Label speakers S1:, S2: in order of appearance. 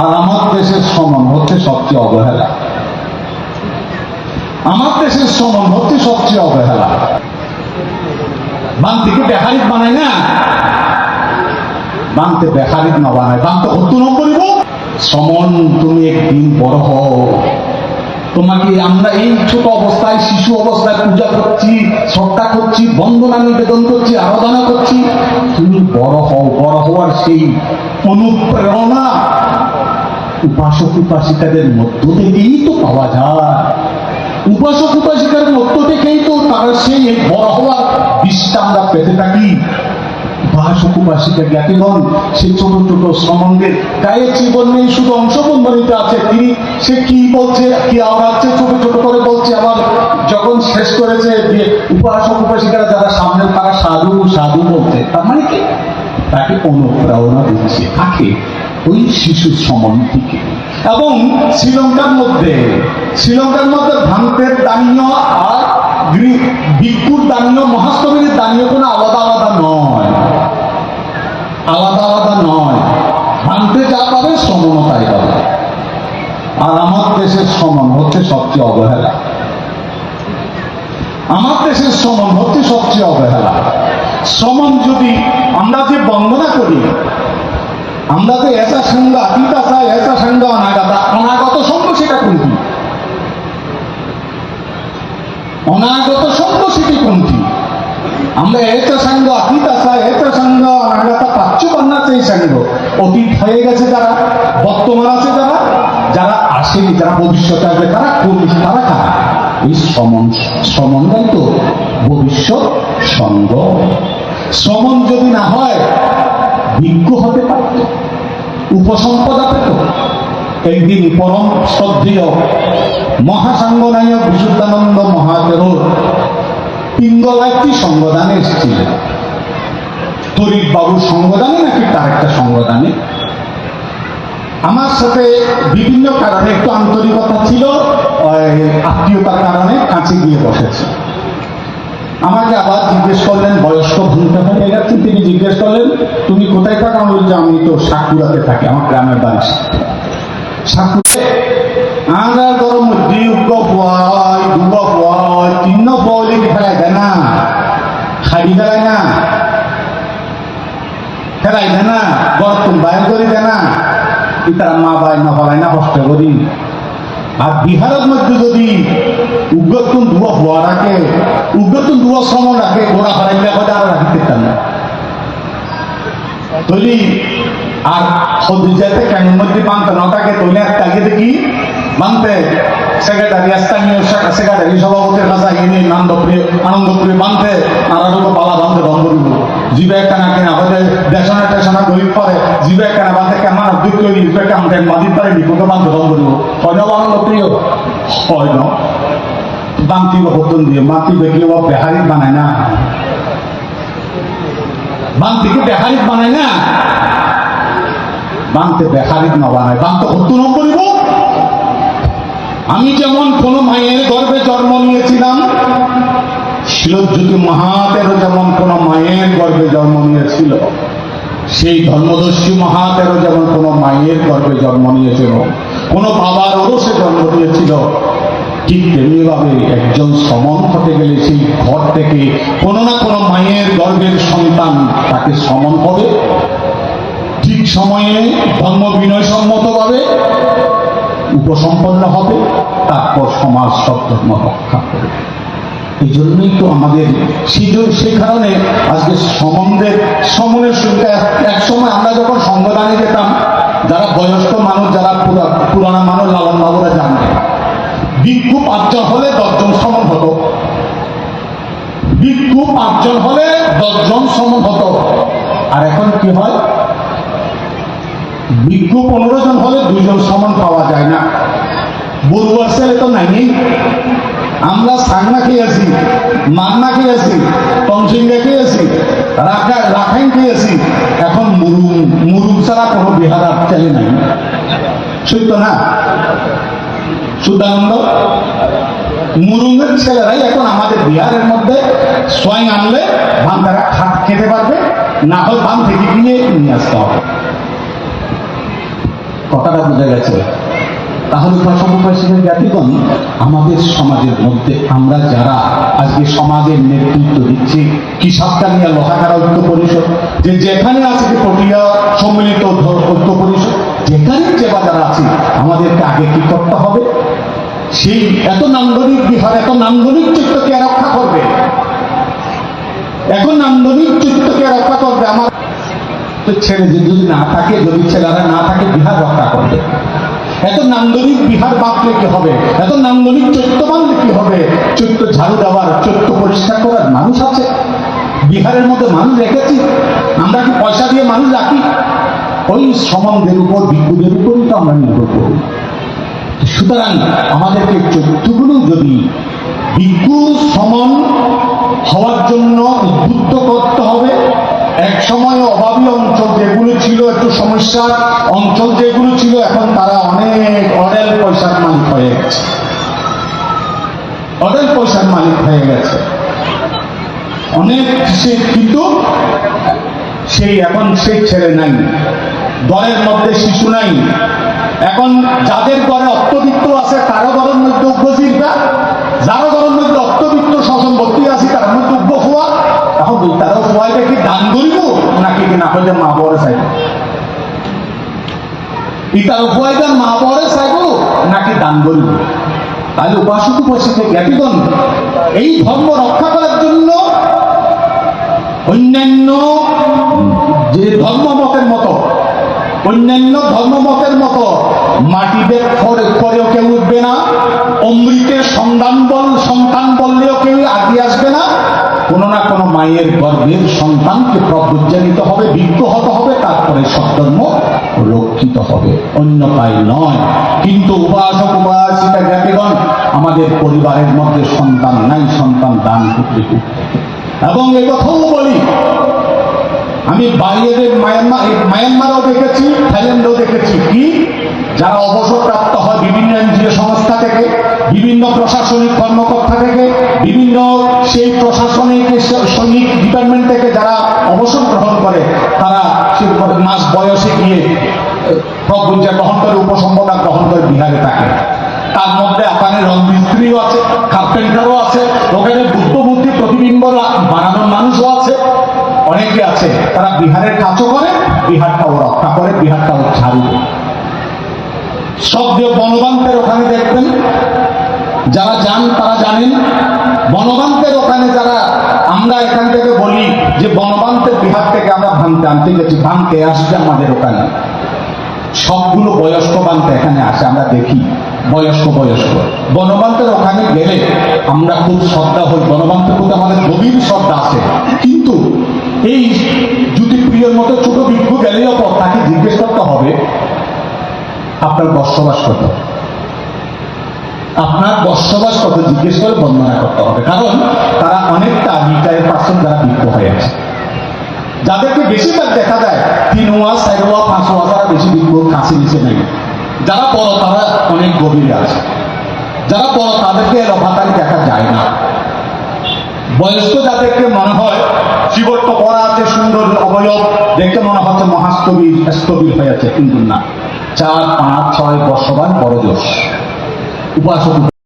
S1: আর আমার দেশের সমান হচ্ছে সবচেয়ে অবহেলা। আমার দেশের সমান হচ্ছে সবচেয়ে অবহেলা। বান্তিকে বেহারিক বানায় না, বানতে বেহারিক না বানায়, বানতে হত্যু নম্বরিব। সমন তুমি একদিন বড় হও, তোমাকে আমরা এই ছোট অবস্থায় শিশু অবস্থায় পূজা করছি, শ্রদ্ধা করছি, বন্দনা নিবেদন করছি, আরাধনা করছি। তুমি বড় হও, বড় হওয়ার সেই অনুপ্রেরণা উপাসক উপাসিকাদের মধ্য থেকেই তো পাওয়া যায়। উপাসক উপাসিকার মধ্য থেকেই তো তারা সেই বড় হওয়ার বিষ্ঠা আমরা পেতে থাকি। উপাসক উপাসিকা জ্ঞাতিগণ সেই ছোট ছোট সম্বন্ধের গায়ে জীবন নেই, শুধু অংশবন্ধনীতে আছে। তিনি সে কি বলছে, কি আওড়াচ্ছে, ছোট ছোট করে বলছে। আবার যখন শেষ করেছে যে উপাসক উপাসিকারা যারা সামনে, তারা সাধু সাধু বলছে, তার মানে কি তাকে অনুপ্রেরণা দিচ্ছে, তাকে ওই শিশুর সমন থেকে। এবং শ্রীলঙ্কার মধ্যে ভ্রান্তের দানীয় আর ভিক্ষুর দানীয়, মহাস্তবীর দানীয় কোনো আলাদা আলাদা নয়, আলাদা আলাদা নয়। ভ্রান্তে যা পাবে সমন তাই পাবে। আর আমার দেশের সমন হচ্ছে সবচেয়ে অবহেলা। আমার দেশের সমন হচ্ছে সবচেয়ে অবহেলা। সমন যদি আমরা যে বন্দনা করি, আমরা যে এসা সঙ্গ অতীত আসা, এসা সঙ্গ অনাগতা, অনাগত সঙ্গ সেটা কোনটি? অনাগত সঙ্গ সেটি কোনটি? আমরা এসা সঙ্গ অতীত আসা, এসা সঙ্গ অনাগতা পাচ্ছ কন্যা সেই সঙ্গ। অতীত হয়ে গেছে যারা, বর্তমান আছে যারা, যারা আসেনি, যারা ভবিষ্যতে আসবে, তারা কোন, তারা কারা? এই সমন্বয় তো ভবিষ্যৎ সঙ্গ। সমন যদি না হয় ভিক্ষু হতে পারত, উপসম্পদা পেত। একদিন পরম শ্রদ্ধেয় মহাসাঙ্গনায়ক বিশুদ্ধানন্দ মহাদেব পিঙ্গলাইটি সঙ্গদানে এসেছিলেন। তরিক বাবুর সঙ্গদানে নাকি তার একটা সঙ্গদানে আমার সাথে বিভিন্ন কারণে একটু আন্তরিকতা ছিল, আত্মীয়তার কারণে কাছে গিয়ে বসেছে। আমাকে আবার জিজ্ঞেস করলেন, বয়স্ক ভূমিকা হয়ে গেছেন, তিনি জিজ্ঞেস করলেন তুমি কোথায় থাকো? আমি বলছি আমি তো সাকুরাতে থাকি, আমার গ্রামের বাড়ি সাকুরে। আমরা গরম তিন্ন বলি ফেলাই দেয় না, খাড়ি ফেলাই না, ফেলাই দেয় না, গরম বাইর করি দেয় না, তারা মা বাই না ফেলাই না, কষ্ট করি। আর বিহারের মধ্যে যদি উগ্রতুন ধুয়া হওয়া রাখে, উগ্রতুন ধুয়া সময় রাখে, ঘোড়া হারাইলে হয়তো আরো রাখতে পারতাম না তৈরি। আর সদিজাতে কেন মধ্যে বানতে না থাকে, তৈরি একটা আগে দেখি বানতে সেক্রেটারি, স্থানীয় সেক্রেটারি সভাপতির কাছে এনে আনন্দপ্রিয় বানতে, আর পালা বানতে বন্ধ দিব। জীবে একটা না কিনা হয়তো দেশনা টেশনা গরিব পারে, জীবে একটা না বানতে কেমন দুঃখ তৈরি, কেমন মাদির পারে বিপদে বানতে বন্ধ দিব। হয় না আনন্দপ্রিয়? হয় না। বান্তি বর্তন দিয়ে মাতি দেখলে ও বেহারিক বানায় না, বান্তিকে বেহারিক বানায় না, বানতে বেহারিক না বানায়, বানতে হত্যু নম্বরিব। আমি যেমন কোন মায়ের গর্ভে জন্ম নিয়েছিলাম, শিলজ্যোতি মহাতেরও যেমন কোন মায়ের গর্ভে জন্ম নিয়েছিল, সেই ধর্মদর্শী মহাতেরও যেমন কোন মায়ের গর্ভে জন্ম নিয়েছিল, কোন বাবার ওরসে জন্ম নিয়েছিল, ঠিক তেমনিভাবে একজন সমন হতে গেলে সেই ঘর থেকে কোনো না কোনো মায়ের গর্ভের সন্তান তাকে সমন হবে, ঠিক সময়ে ধর্ম বিনয় সম্মতভাবে উপসম্পন্ন হবে, তারপর সমাজ সব ধর্ম রক্ষা করবে। এই জন্যই তো আমাদের সেই কারণে আজকে সমনের সঙ্গে এক সময় আমরা যখন সঙ্গদানে যেতাম, যারা বয়স্ক মানুষ, যারা পুরানা মানুষ, লালন বাবুরা জানবে, ভিক্ষু 5 জন হলে 10 জন সমন হতো, ভিক্ষু 5 জন হলে 10 জন সমন হতো। আর এখন কি হয়, ভিক্ষু 15 জন হলে 2 জন সমান পাওয়া যায় না। বড়ুয়ার ছেলে তো নাই, আমরা সাংনা খেয়েছি, মান্না খেয়েছি, টনসিংহা খেয়েছি, রাখাইন খেয়েছি, এখন মুরুম ছাড়া কোনো বিহার আর চালে নাই। সত্য না? সুদানন্দ মুরুঙ্গের ছেলেরাই এখন আমাদের বিহারের মধ্যে সোয়াইং আনলে ধান তারা খেতে পারবে, না হয় ধান থেকে কিনে নিয়ে আসতে হবে। কথাটা বোঝা গেছে। তাহলে উপাসক উপাসিকা জ্ঞাতিগণ, আমাদের সমাজের মধ্যে আমরা যারা আজকে সমাজের নেতৃত্ব দিচ্ছি, কিশোরকানিয়া লোহাগাড়া ঐক্য পরিষদ, যে যেখানে আছে যে পটিয়া সম্মিলিত ঐক্য পরিষদ, যেখানে যে বাজার আছে, আমাদেরকে আগে কি করতে হবে? সেই এত নান্দনিক বিহার, এত নান্দনিক চিত্রকে রক্ষা করবে, এখন নান্দনিক চিত্রকে রক্ষা করবে। আমার ছেলে যদি না থাকে, যদি ছেলেরা না থাকে, বিহার রক্ষা করবে। এত নান্দনিক বিহার বাঁধলে কি হবে? এত নান্দনিক চৈত্য বাঁধলে কি হবে? চৈত্য ঝাড়ু দেওয়ার, চৈত্য পরিষ্কার করার মানুষ আছে বিহারের মধ্যে, মানুষ রেখেছি। আমরা কি পয়সা দিয়ে মানুষ রাখি? ওই সম্বন্ধের উপর, ভিক্ষুদের উপরই তো আমরা নির্ভর করি। সুতরাং আমাদেরকে চৈত্যগুলো যদি ভিক্ষু সমন হওয়ার জন্য উদ্বুদ্ধ করতে হবে। এক সময় অভাবী অঞ্চল যেগুলো ছিল, একটু সমস্যার অঞ্চল যেগুলো ছিল, এখন তারা অনেক অডেল পয়সার মালিক হয়ে গেছে, অডেল পয়সার মালিক হয়ে গেছে অনেক। কিন্তু সেই এখন সেই ছেলে নাই, দলের মধ্যে শিশু নাই। এখন যাদের ঘরে অর্থবিত্ত আছে তারও ঘরের মধ্যে উপজীবিকা, যারও ঘরের মধ্যে অর্থবিত্ত সম্পত্তি আছে তার মধ্যে উপ হওয়া। এখন তারাও সবাইকে কি দান করিব নাকি না হইলে মা বরে চাইব? ইতার উপায়টা মা বরে চাইব নাকি দান করিব? তাহলে উপাসক উপাসিকা জ্ঞাতিগণ, এই ধর্ম রক্ষা করার জন্য অন্যান্য যে ধর্মমতের মতো, অন্যান্য ধর্মমতের মতো মাটি বেদ করেও কেউ উঠবে না, অমৃতের সন্তান বললেও কেউ আগে আসবে না। কোনো না কোনো মায়ের গর্ভের সন্তানকে প্রবুজ্জানিত হবে, বিজ্ঞ হতে হবে, তারপরে সদ্ধর্ম রক্ষিত হবে, অন্য পায় নয়। কিন্তু উপাসক উপাসিকা জ্ঞাতিগণ, আমাদের পরিবারের মধ্যে সন্তান নাই, সন্তান দান করতে। এবং এই কথাও বলি, আমি বাইরের মায়ানমারও দেখেছি, থাইল্যান্ডও দেখেছি, কি যারা অবসরপ্রাপ্ত হয় বিভিন্ন এনজিও সংস্থা থেকে, বিভিন্ন প্রশাসনিক কর্মকর্তা থেকে, বিভিন্ন সেই প্রশাসনিক সৈনিক ডিপার্টমেন্ট থেকে যারা অবসর গ্রহণ করে, তারা সে মাস বয়সে গিয়ে প্রজ্ঞা গ্রহণ করে, উপসম্পদা গ্রহণ করে বিহারে থাকে। তার মধ্যে ওখানে রংমিস্ত্রিও আছে, কার্পেন্টারও আছে, ওখানে বুদ্ধ বুদ্ধি প্রতিবিম্ব বানানোর মানুষও আছে, অনেকে আছে। তারা বিহারের কাজও করে, বিহারটাও রক্ষা করে, বিহারটাও ঝাড়ু। সব যে বনবান্তের ওখানে দেখবেন, যারা যান তারা জানেন, বনবান্তের ওখানে যারা, আমরা এখান থেকে বলি যে বনবান্তের বিহার থেকে আমরা ভাঙতে আনতে গেছি, ভাঙতে আসছে আমাদের ওখানে সবগুলো বয়স্ক বানতে এখানে আসে, আমরা দেখি বয়স্ক বনবান্তের ওখানে গেলে আমরা খুব শ্রদ্ধা হই, বনবান্তের প্রতি আমাদের গভীর শ্রদ্ধা আছে। কিন্তু এই জ্যোতিপ্রিয়র মতো ছোট ভিক্ষু গেলেও পর তাকে জিজ্ঞেস করতে হবে আপনার বসবাস কত, আপনার বসবাস কত জিজ্ঞেস করে বন্দনা করতে হবে। কারণ তারা অনেকটা রিটায়ার পার্সন যারা ভিক্ষু হয়ে আছে, যাদেরকে বেশিরভাগ দেখা যায় 3 ওয়া 4 ওয়া 5 ওয়া, তারা বেশি ভিক্ষু কাছে নিচে নেই। যারা বড় তারা অনেক গভীরে আছে, যারা বড় তাদেরকে লফাতারি দেখা যায় না। বয়স্ক যাদেরকে মনে হয় শিবর্ত করা আছে, সুন্দর অবয়ব দেখে মনে হচ্ছে মহাস্তবীর হয়ে আছে, কিন্তু না, 4, 5, 6 বর্ষবান বড় জোশ উপাসক।